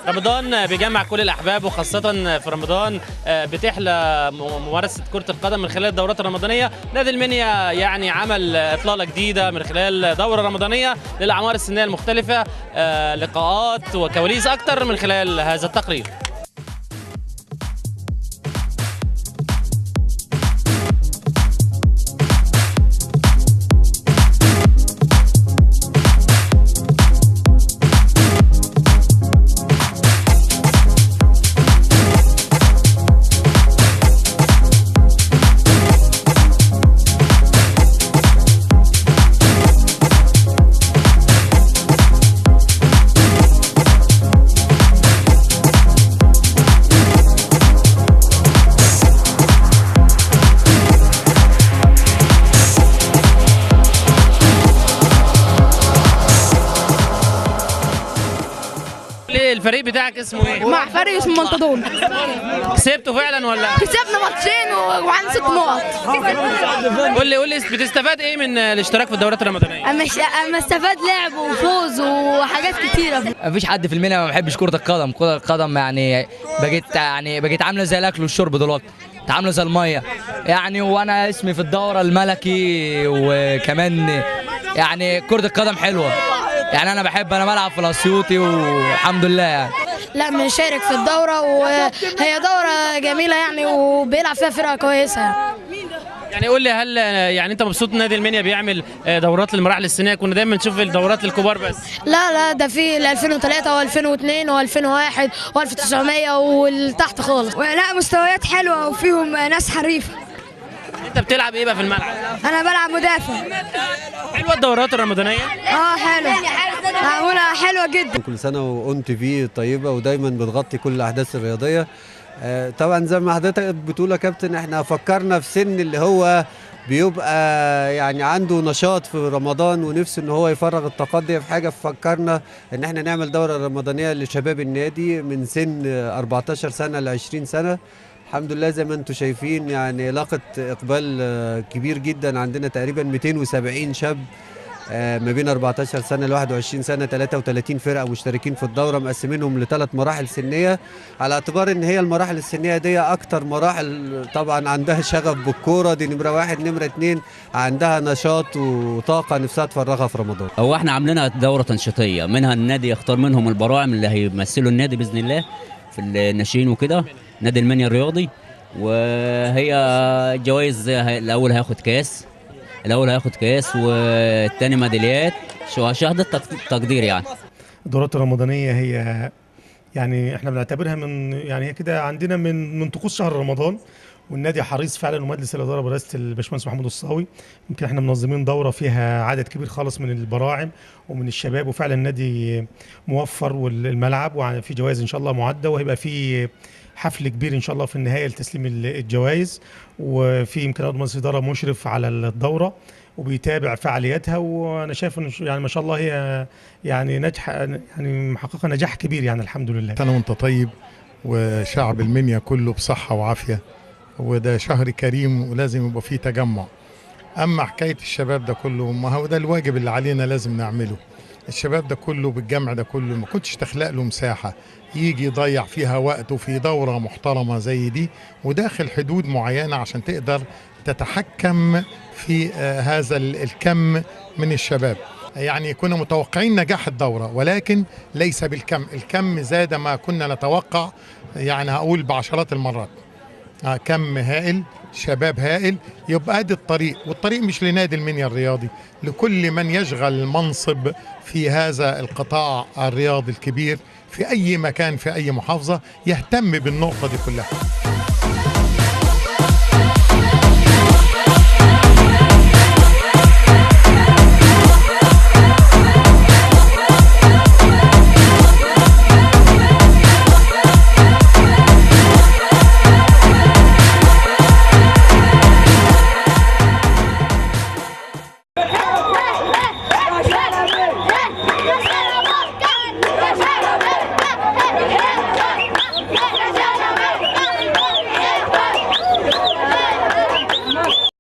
رمضان بيجمع كل الأحباب، وخاصة في رمضان بتحلى ممارسة كرة القدم من خلال الدورات الرمضانية. نادي المنيا يعني عمل إطلالة جديدة من خلال دورة رمضانية للأعمار السنية المختلفة، لقاءات وكواليس أكتر من خلال هذا التقرير. الفريق بتاعك اسمه ايه؟ مع فريق اسمه منتدون. كسبته فعلا ولا؟ كسبنا ماتشين وعندنا 6 نقط. قول لي بتستفاد ايه من الاشتراك في الدورات الرمضانيه؟ اما استفاد لعب وفوز وحاجات كتيره. مفيش حد في المنيا ما بيحبش كرة القدم. كرة القدم يعني بقت عامله زي الاكل والشرب دلوقتي، عامله زي الميه يعني. وانا اسمي في الدوره الملكي، وكمان يعني كرة القدم حلوه يعني. انا بلعب في الاسيوطي والحمد لله يعني. لا بنشارك في الدوره، وهي دوره جميله يعني، وبيلعب فيها فرقه كويسه يعني. قول لي، هل يعني انت مبسوط ان نادي المنيا بيعمل دورات للمراحل السنيه؟ كنا دايما نشوف الدورات للكبار بس. لا ده في 2003 و2002 و2001 و1900 والتحت خالص. لا مستويات حلوه وفيهم ناس حريفه. انت بتلعب ايه بقى في الملعب؟ انا بلعب مدافع. حلوه الدورات الرمضانيه؟ حلوه، معموله حلوه جدا. كل سنه وأون تي في طيبه، ودايما بتغطي كل الاحداث الرياضيه. طبعا زي ما حضرتك بتقول يا كابتن، احنا فكرنا في سن اللي هو بيبقى يعني عنده نشاط في رمضان ونفسه ان هو يفرغ الطاقات دي في حاجه، ففكرنا ان احنا نعمل دوره رمضانيه لشباب النادي من سن 14 سنه ل 20 سنه. الحمد لله زي ما انتم شايفين يعني لاقت اقبال كبير جدا. عندنا تقريبا 270 شاب ما بين 14 سنه ل 21 سنه، 33 فرقه مشتركين في الدوره، مقسمينهم ل3 مراحل سنيه، على اعتبار ان هي المراحل السنيه دي اكتر مراحل طبعا عندها شغف بالكوره. دي نمره 1. نمره 2 عندها نشاط وطاقه نفسها تفرغها في رمضان. هو احنا عاملينها دوره تنشيطيه، منها النادي يختار منهم البراعم اللي هيمثلوا النادي باذن الله في الناشئين وكده، نادي المنيا الرياضي. وهي جوائز، الاول هياخد كاس والتاني ميداليات، شهادة تقدير يعني. الدورات الرمضانية هي يعني احنا بنعتبرها من يعني هي كده عندنا من طقوس شهر رمضان، والنادي حريص فعلا، ومجلس الاداره برئاسه الباشمهندس محمود الصاوي يمكن احنا منظمين دوره فيها عدد كبير خالص من البراعم ومن الشباب، وفعلا النادي موفر والملعب وفي جوائز ان شاء الله معده، وهيبقى في حفل كبير ان شاء الله في النهايه لتسليم الجوائز. وفي يمكن عضو مجلس الاداره مشرف على الدوره وبيتابع فعالياتها، وانا شايف ان يعني ما شاء الله هي يعني يعني محققه نجاح كبير يعني الحمد لله. سنه وانت طيب، وشعب المنيا كله بصحه وعافيه، وده شهر كريم ولازم يبقى فيه تجمع. اما حكايه الشباب ده كله، ما هو ده الواجب اللي علينا لازم نعمله. الشباب ده كله بالجمع ده كله ما كنتش تخلق له مساحه يجي يضيع فيها وقته في دوره محترمه زي دي، وداخل حدود معينه عشان تقدر تتحكم في هذا الكم من الشباب. يعني كنا متوقعين نجاح الدوره، ولكن ليس بالكم. الكم زاد ما كنا نتوقع، يعني هقول بعشرات المرات. كم هائل، شباب هائل. يبقى ادي الطريق، والطريق مش لنادي المنيا الرياضي، لكل من يشغل منصب في هذا القطاع الرياضي الكبير في اي مكان في اي محافظه يهتم بالنقطه دي كلها.